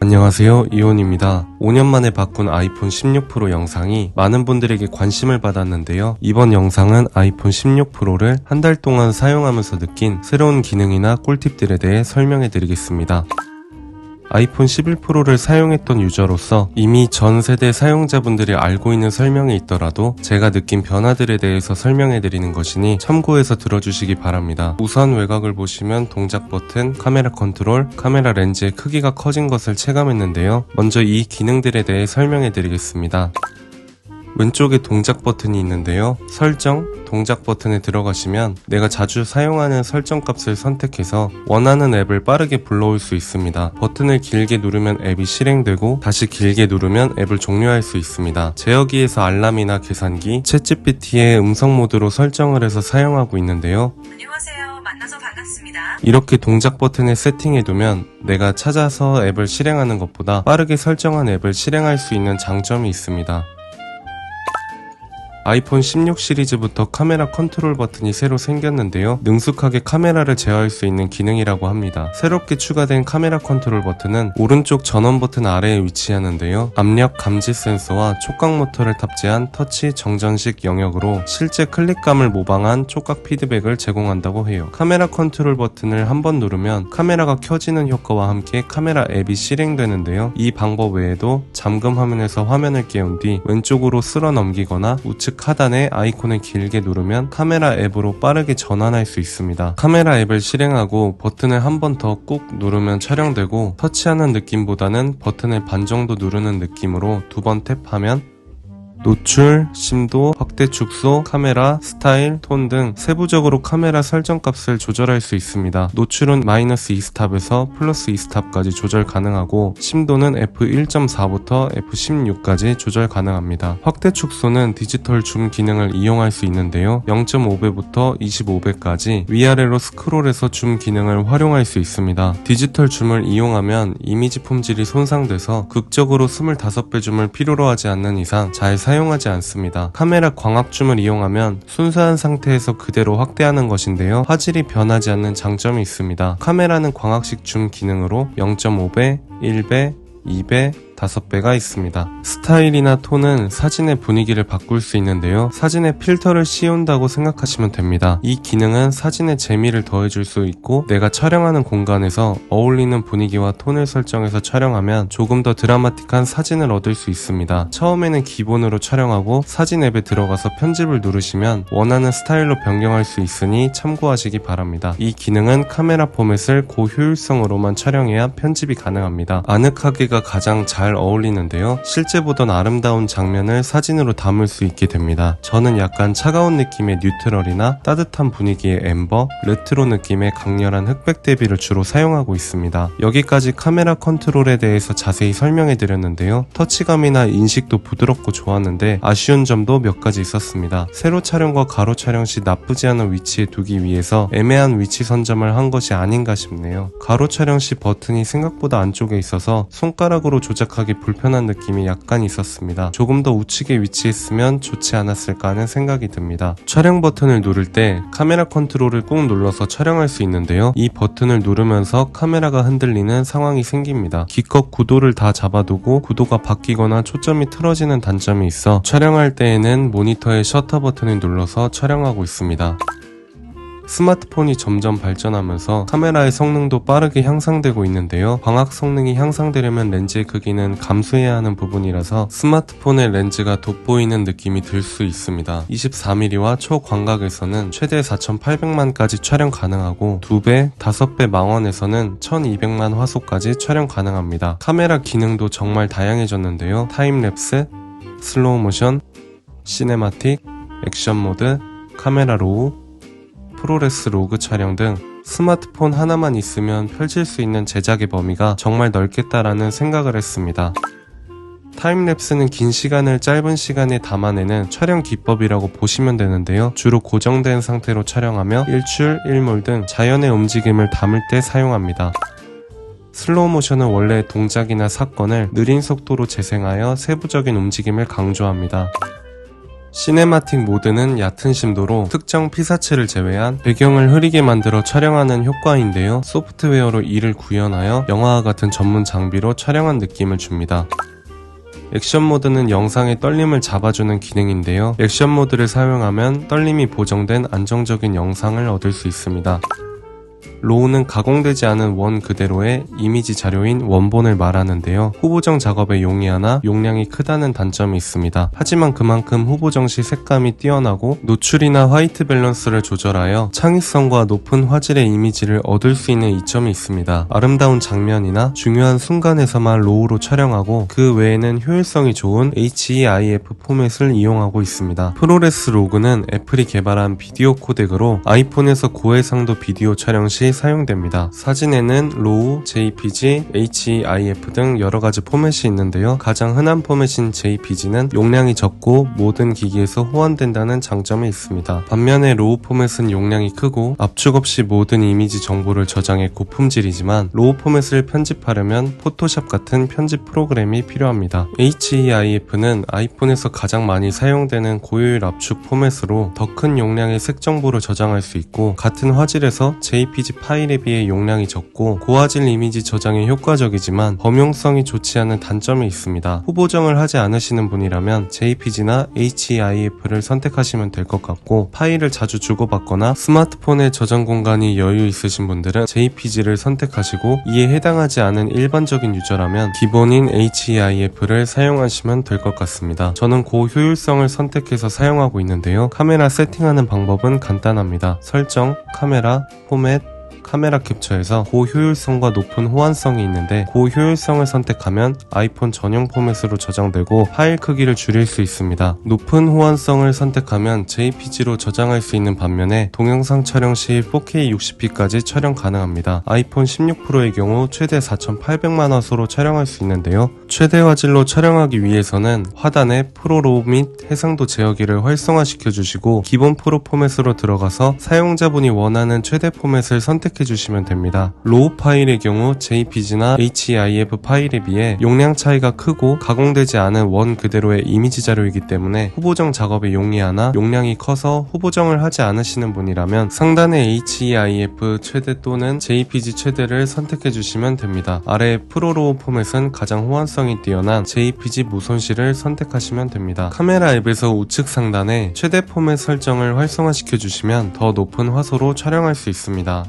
안녕하세요, 이온입니다. 5년 만에 바꾼 아이폰 16 프로 영상이 많은 분들에게 관심을 받았는데요. 이번 영상은 아이폰 16 프로를 한 달 동안 사용하면서 느낀 새로운 기능이나 꿀팁들에 대해 설명해 드리겠습니다. 아이폰 11 프로를 사용했던 유저로서 이미 전 세대 사용자분들이 알고 있는 설명이 있더라도 제가 느낀 변화들에 대해서 설명해 드리는 것이니 참고해서 들어주시기 바랍니다. 우선 외곽을 보시면 동작 버튼, 카메라 컨트롤, 카메라 렌즈의 크기가 커진 것을 체감했는데요. 먼저 이 기능들에 대해 설명해 드리겠습니다. 왼쪽에 동작 버튼이 있는데요. 설정, 동작 버튼에 들어가시면 내가 자주 사용하는 설정 값을 선택해서 원하는 앱을 빠르게 불러올 수 있습니다. 버튼을 길게 누르면 앱이 실행되고 다시 길게 누르면 앱을 종료할 수 있습니다. 제어기에서 알람이나 계산기, 챗GPT의 음성 모드로 설정을 해서 사용하고 있는데요. 안녕하세요. 만나서 반갑습니다. 이렇게 동작 버튼에 세팅해두면 내가 찾아서 앱을 실행하는 것보다 빠르게 설정한 앱을 실행할 수 있는 장점이 있습니다. 아이폰 16 시리즈부터 카메라 컨트롤 버튼이 새로 생겼는데요. 능숙하게 카메라를 제어할 수 있는 기능이라고 합니다. 새롭게 추가된 카메라 컨트롤 버튼은 오른쪽 전원 버튼 아래에 위치하는데요. 압력 감지 센서와 촉각 모터를 탑재한 터치 정전식 영역으로 실제 클릭감을 모방한 촉각 피드백을 제공한다고 해요. 카메라 컨트롤 버튼을 한번 누르면 카메라가 켜지는 효과와 함께 카메라 앱이 실행되는데요. 이 방법 외에도 잠금 화면에서 화면을 깨운 뒤 왼쪽으로 쓸어 넘기거나 우측 하단에 아이콘을 길게 누르면 카메라 앱으로 빠르게 전환할 수 있습니다. 카메라 앱을 실행하고 버튼을 한 번 더 꾹 누르면 촬영되고 터치하는 느낌보다는 버튼을 반 정도 누르는 느낌으로 두 번 탭하면 노출, 심도, 확대 축소, 카메라, 스타일, 톤 등 세부적으로 카메라 설정 값을 조절할 수 있습니다. 노출은 마이너스 2스탑에서 플러스 2스탑까지 조절 가능하고 심도는 f1.4부터 f16까지 조절 가능합니다. 확대 축소는 디지털 줌 기능을 이용할 수 있는데요. 0.5배부터 25배까지 위아래로 스크롤해서 줌 기능을 활용할 수 있습니다. 디지털 줌을 이용하면 이미지 품질이 손상돼서 극적으로 25배 줌을 필요로 하지 않는 이상 잘 사용하지 않습니다. 카메라 광학줌을 이용하면 순수한 상태에서 그대로 확대하는 것인데요. 화질이 변하지 않는 장점이 있습니다. 카메라는 광학식 줌 기능으로 0.5배, 1배, 2배, 5배가 있습니다. 스타일이나 톤은 사진의 분위기를 바꿀 수 있는데요. 사진에 필터를 씌운다고 생각하시면 됩니다. 이 기능은 사진의 재미를 더해줄 수 있고 내가 촬영하는 공간에서 어울리는 분위기와 톤을 설정해서 촬영하면 조금 더 드라마틱한 사진을 얻을 수 있습니다. 처음에는 기본으로 촬영하고 사진 앱에 들어가서 편집을 누르시면 원하는 스타일로 변경할 수 있으니 참고하시기 바랍니다. 이 기능은 카메라 포맷을 고효율성으로만 촬영해야 편집이 가능합니다. 아늑하게가 가장 잘 어울리는데요. 실제 보던 아름다운 장면을 사진으로 담을 수 있게 됩니다. 저는 약간 차가운 느낌의 뉴트럴이나 따뜻한 분위기의 엠버, 레트로 느낌의 강렬한 흑백 대비를 주로 사용하고 있습니다. 여기까지 카메라 컨트롤에 대해서 자세히 설명해 드렸는데요. 터치감이나 인식도 부드럽고 좋았는데 아쉬운 점도 몇 가지 있었습니다. 세로 촬영과 가로 촬영 시 나쁘지 않은 위치에 두기 위해서 애매한 위치 선점을 한 것이 아닌가 싶네요. 가로 촬영 시 버튼이 생각보다 안쪽에 있어서 손가락으로 조작하기 불편한 느낌이 약간 있었습니다. 조금 더 우측에 위치했으면 좋지 않았을까 하는 생각이 듭니다. 촬영 버튼을 누를 때 카메라 컨트롤을 꾹 눌러서 촬영할 수 있는데요. 이 버튼을 누르면서 카메라가 흔들리는 상황이 생깁니다. 기껏 구도를 다 잡아두고 구도가 바뀌거나 초점이 틀어지는 단점이 있어 촬영할 때에는 모니터의 셔터 버튼을 눌러서 촬영하고 있습니다. 스마트폰이 점점 발전하면서 카메라의 성능도 빠르게 향상되고 있는데요. 광학 성능이 향상되려면 렌즈의 크기는 감수해야 하는 부분이라서 스마트폰의 렌즈가 돋보이는 느낌이 들 수 있습니다. 24mm와 초광각에서는 최대 4800만까지 촬영 가능하고 2배, 5배 망원에서는 1200만 화소까지 촬영 가능합니다. 카메라 기능도 정말 다양해졌는데요. 타임랩스, 슬로우 모션, 시네마틱, 액션 모드, 카메라 로우, 프로레스 로그 촬영 등 스마트폰 하나만 있으면 펼칠 수 있는 제작의 범위가 정말 넓겠다라는 생각을 했습니다. 타임랩스는 긴 시간을 짧은 시간에 담아내는 촬영 기법이라고 보시면 되는데요. 주로 고정된 상태로 촬영하며 일출, 일몰 등 자연의 움직임을 담을 때 사용합니다. 슬로우 모션은 원래 동작이나 사건을 느린 속도로 재생하여 세부적인 움직임을 강조합니다. 시네마틱 모드는 얕은 심도로 특정 피사체를 제외한 배경을 흐리게 만들어 촬영하는 효과인데요. 소프트웨어로 이를 구현하여 영화와 같은 전문 장비로 촬영한 느낌을 줍니다. 액션 모드는 영상의 떨림을 잡아주는 기능인데요. 액션 모드를 사용하면 떨림이 보정된 안정적인 영상을 얻을 수 있습니다. 로우는 가공되지 않은 원 그대로의 이미지 자료인 원본을 말하는데요. 후보정 작업에 용이하나 용량이 크다는 단점이 있습니다. 하지만 그만큼 후보정 시 색감이 뛰어나고 노출이나 화이트 밸런스를 조절하여 창의성과 높은 화질의 이미지를 얻을 수 있는 이점이 있습니다. 아름다운 장면이나 중요한 순간에서만 로우로 촬영하고 그 외에는 효율성이 좋은 HEIF 포맷을 이용하고 있습니다. 프로레스 로그는 애플이 개발한 비디오 코덱으로 아이폰에서 고해상도 비디오 촬영 시 사용됩니다. 사진에는 로우, JPG, HEIF 등 여러가지 포맷이 있는데요. 가장 흔한 포맷인 JPG는 용량이 적고 모든 기기에서 호환된다는 장점이 있습니다. 반면에 로우 포맷은 용량이 크고 압축 없이 모든 이미지 정보를 저장해 고품질이지만 로우 포맷을 편집하려면 포토샵 같은 편집 프로그램이 필요합니다. HEIF는 아이폰에서 가장 많이 사용되는 고효율 압축 포맷으로 더 큰 용량의 색 정보를 저장할 수 있고 같은 화질에서 JPG 파일에 비해 용량이 적고 고화질 이미지 저장에 효과적이지만 범용성이 좋지 않은 단점이 있습니다. 후보정을 하지 않으시는 분이라면 JPG나 HEIF를 선택하시면 될 것 같고 파일을 자주 주고받거나 스마트폰에 저장 공간이 여유 있으신 분들은 JPG를 선택하시고 이에 해당하지 않은 일반적인 유저라면 기본인 HEIF를 사용하시면 될 것 같습니다. 저는 고효율성을 선택해서 사용하고 있는데요. 카메라 세팅하는 방법은 간단합니다. 설정, 카메라, 포맷, 카메라 캡처에서 고효율성과 높은 호환성이 있는데 고효율성을 선택하면 아이폰 전용 포맷으로 저장되고 파일 크기를 줄일 수 있습니다. 높은 호환성을 선택하면 JPG로 저장할 수 있는 반면에 동영상 촬영 시 4K 60p까지 촬영 가능합니다. 아이폰 16 프로의 경우 최대 4800만 화소로 촬영할 수 있는데요. 최대 화질로 촬영하기 위해서는 하단에 프로로우 및 해상도 제어기를 활성화시켜 주시고 기본 프로 포맷으로 들어가서 사용자분이 원하는 최대 포맷을 선택해 주시면 됩니다. 로우 파일의 경우 JPG나 HEIF 파일에 비해 용량 차이가 크고 가공되지 않은 원 그대로의 이미지 자료이기 때문에 후보정 작업에 용이하나 용량이 커서 후보정을 하지 않으시는 분이라면 상단의 HEIF 최대 또는 JPG 최대를 선택해 주시면 됩니다. 아래 프로로우 포맷은 가장 호환성이 뛰어난 JPG 무손실을 선택하시면 됩니다. 카메라 앱에서 우측 상단에 최대 포맷 설정을 활성화시켜 주시면 더 높은 화소로 촬영할 수 있습니다.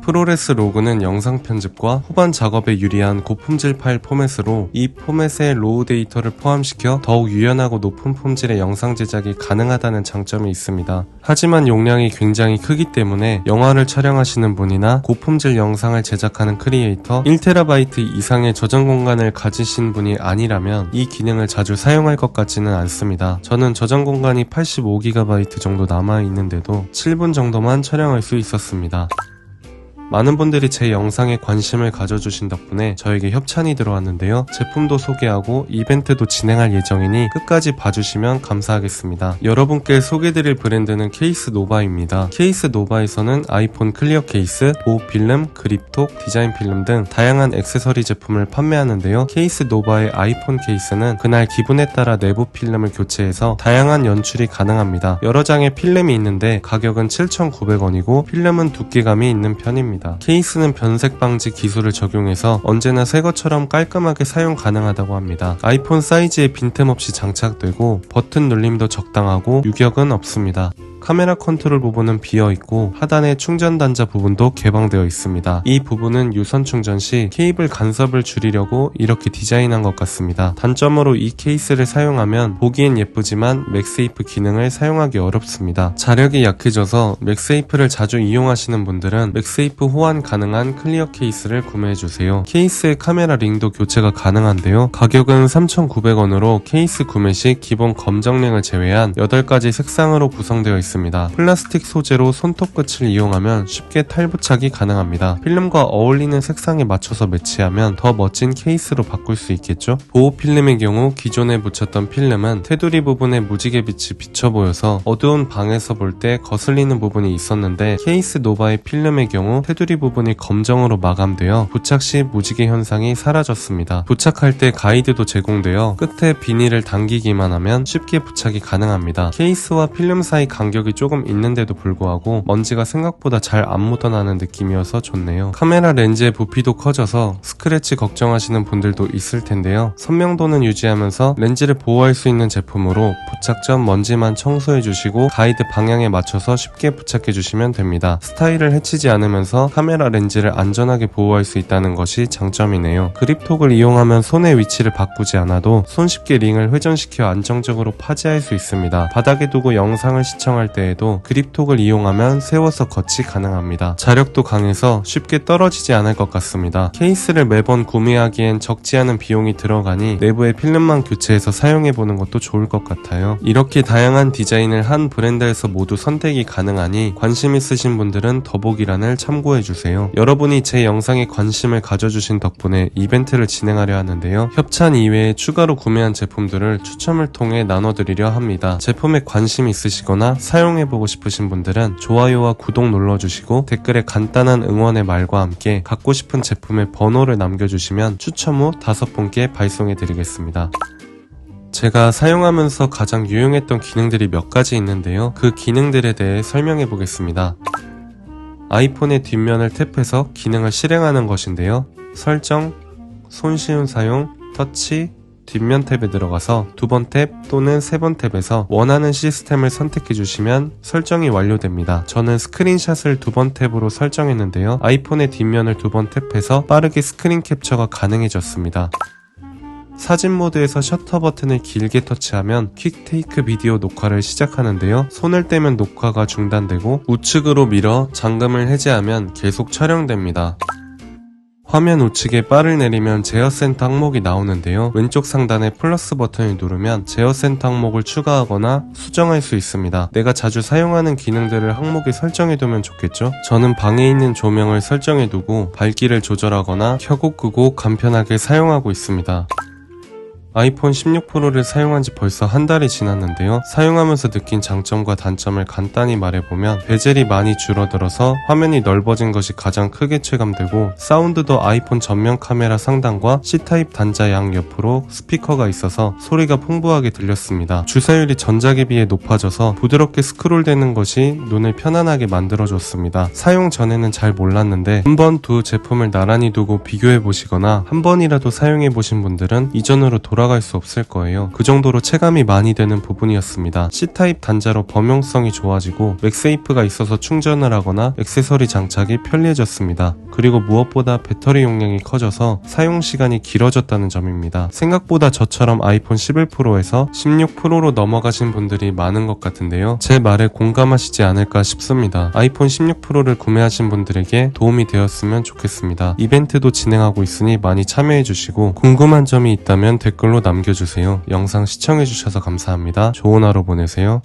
프로레스 로그는 영상 편집과 후반 작업에 유리한 고품질 파일 포맷으로 이 포맷에 로우 데이터를 포함시켜 더욱 유연하고 높은 품질의 영상 제작이 가능하다는 장점이 있습니다. 하지만 용량이 굉장히 크기 때문에 영화를 촬영하시는 분이나 고품질 영상을 제작하는 크리에이터 1TB 이상의 저장 공간을 가지신 분이 아니라면 이 기능을 자주 사용할 것 같지는 않습니다. 저는 저장 공간이 85GB 정도 남아있는데도 7분 정도만 촬영할 수 있었습니다. 많은 분들이 제 영상에 관심을 가져주신 덕분에 저에게 협찬이 들어왔는데요. 제품도 소개하고 이벤트도 진행할 예정이니 끝까지 봐주시면 감사하겠습니다. 여러분께 소개드릴 브랜드는 케이스 노바입니다. 케이스 노바에서는 아이폰 클리어 케이스, 보호 필름, 그립톡, 디자인 필름 등 다양한 액세서리 제품을 판매하는데요. 케이스 노바의 아이폰 케이스는 그날 기분에 따라 내부 필름을 교체해서 다양한 연출이 가능합니다. 여러 장의 필름이 있는데 가격은 7,900원이고 필름은 두께감이 있는 편입니다. 케이스는 변색 방지 기술을 적용해서 언제나 새 것처럼 깔끔하게 사용 가능하다고 합니다. 아이폰 사이즈에 빈틈없이 장착되고 버튼 눌림도 적당하고 유격은 없습니다. 카메라 컨트롤 부분은 비어있고 하단에 충전 단자 부분도 개방되어 있습니다. 이 부분은 유선 충전 시 케이블 간섭을 줄이려고 이렇게 디자인한 것 같습니다. 단점으로 이 케이스를 사용하면 보기엔 예쁘지만 맥세이프 기능을 사용하기 어렵습니다. 자력이 약해져서 맥세이프를 자주 이용하시는 분들은 맥세이프 호환 가능한 클리어 케이스를 구매해주세요. 케이스의 카메라 링도 교체가 가능한데요. 가격은 3,900원으로 케이스 구매 시 기본 검정링을 제외한 8가지 색상으로 구성되어 있습니다. 있습니다. 플라스틱 소재로 손톱 끝을 이용하면 쉽게 탈부착이 가능합니다. 필름과 어울리는 색상에 맞춰서 매치하면 더 멋진 케이스로 바꿀 수 있겠죠? 보호 필름의 경우 기존에 붙였던 필름은 테두리 부분에 무지개 빛이 비쳐 보여서 어두운 방에서 볼 때 거슬리는 부분이 있었는데 케이스 노바의 필름의 경우 테두리 부분이 검정으로 마감되어 부착 시 무지개 현상이 사라졌습니다. 부착할 때 가이드도 제공되어 끝에 비닐을 당기기만 하면 쉽게 부착이 가능합니다. 케이스와 필름 사이 간격이 조금 있는데도 불구하고 먼지가 생각보다 잘 안 묻어나는 느낌이어서 좋네요. 카메라 렌즈의 부피도 커져서 스크래치 걱정하시는 분들도 있을 텐데요. 선명도는 유지하면서 렌즈를 보호할 수 있는 제품으로 부착 전 먼지만 청소해 주시고 가이드 방향에 맞춰서 쉽게 부착해 주시면 됩니다. 스타일을 해치지 않으면서 카메라 렌즈를 안전하게 보호할 수 있다는 것이 장점이네요. 그립톡을 이용하면 손의 위치를 바꾸지 않아도 손쉽게 링을 회전시켜 안정적으로 파지할 수 있습니다. 바닥에 두고 영상을 시청할 때에도 그립톡을 이용하면 세워서 거치 가능합니다. 자력도 강해서 쉽게 떨어지지 않을 것 같습니다. 케이스를 매번 구매하기엔 적지 않은 비용이 들어가니 내부의 필름만 교체해서 사용해보는 것도 좋을 것 같아요. 이렇게 다양한 디자인을 한 브랜드에서 모두 선택이 가능하니 관심 있으신 분들은 더보기란을 참고해주세요. 여러분이 제 영상에 관심을 가져주신 덕분에 이벤트를 진행하려 하는데요. 협찬 이외에 추가로 구매한 제품들을 추첨을 통해 나눠드리려 합니다. 제품에 관심 있으시거나 사용해보고 싶으신 분들은 좋아요와 구독 눌러주시고 댓글에 간단한 응원의 말과 함께 갖고 싶은 제품의 번호를 남겨주시면 추첨 후 5분께 발송해드리겠습니다. 제가 사용하면서 가장 유용했던 기능들이 몇 가지 있는데요. 그 기능들에 대해 설명해 보겠습니다. 아이폰의 뒷면을 탭해서 기능을 실행하는 것인데요. 설정, 손쉬운 사용, 터치, 뒷면 탭에 들어가서 2번 탭 또는 3번 탭에서 원하는 시스템을 선택해 주시면 설정이 완료됩니다. 저는 스크린샷을 2번 탭으로 설정했는데요. 아이폰의 뒷면을 2번 탭해서 빠르게 스크린 캡처가 가능해졌습니다. 사진 모드에서 셔터 버튼을 길게 터치하면 퀵 테이크 비디오 녹화를 시작하는데요. 손을 떼면 녹화가 중단되고 우측으로 밀어 잠금을 해제하면 계속 촬영됩니다. 화면 우측에 바를 내리면 제어 센터 항목이 나오는데요. 왼쪽 상단에 플러스 버튼을 누르면 제어 센터 항목을 추가하거나 수정할 수 있습니다. 내가 자주 사용하는 기능들을 항목에 설정해두면 좋겠죠? 저는 방에 있는 조명을 설정해두고 밝기를 조절하거나 켜고 끄고 간편하게 사용하고 있습니다. 아이폰 16 프로를 사용한 지 벌써 한 달이 지났는데요. 사용하면서 느낀 장점과 단점을 간단히 말해보면 베젤이 많이 줄어들어서 화면이 넓어진 것이 가장 크게 체감되고 사운드도 아이폰 전면 카메라 상단과 C타입 단자 양 옆으로 스피커가 있어서 소리가 풍부하게 들렸습니다. 주사율이 전작에 비해 높아져서 부드럽게 스크롤되는 것이 눈을 편안하게 만들어줬습니다. 사용 전에는 잘 몰랐는데 한 번 두 제품을 나란히 두고 비교해보시거나 한 번이라도 사용해보신 분들은 이전으로 돌아갈 수 없을 거예요. 그 정도로 체감이 많이 되는 부분이었습니다. C타입 단자로 범용성이 좋아지고 맥세이프가 있어서 충전을 하거나 액세서리 장착이 편리해졌습니다. 그리고 무엇보다 배터리 용량이 커져서 사용 시간이 길어졌다는 점입니다. 생각보다 저처럼 아이폰 11 프로에서 16 프로로 넘어가신 분들이 많은 것 같은데요. 제 말에 공감하시지 않을까 싶습니다. 아이폰 16 프로를 구매하신 분들에게 도움이 되었으면 좋겠습니다. 이벤트도 진행하고 있으니 많이 참여해주시고 궁금한 점이 있다면 댓글로 남겨주세요. 영상 시청해주셔서 감사합니다. 좋은 하루 보내세요.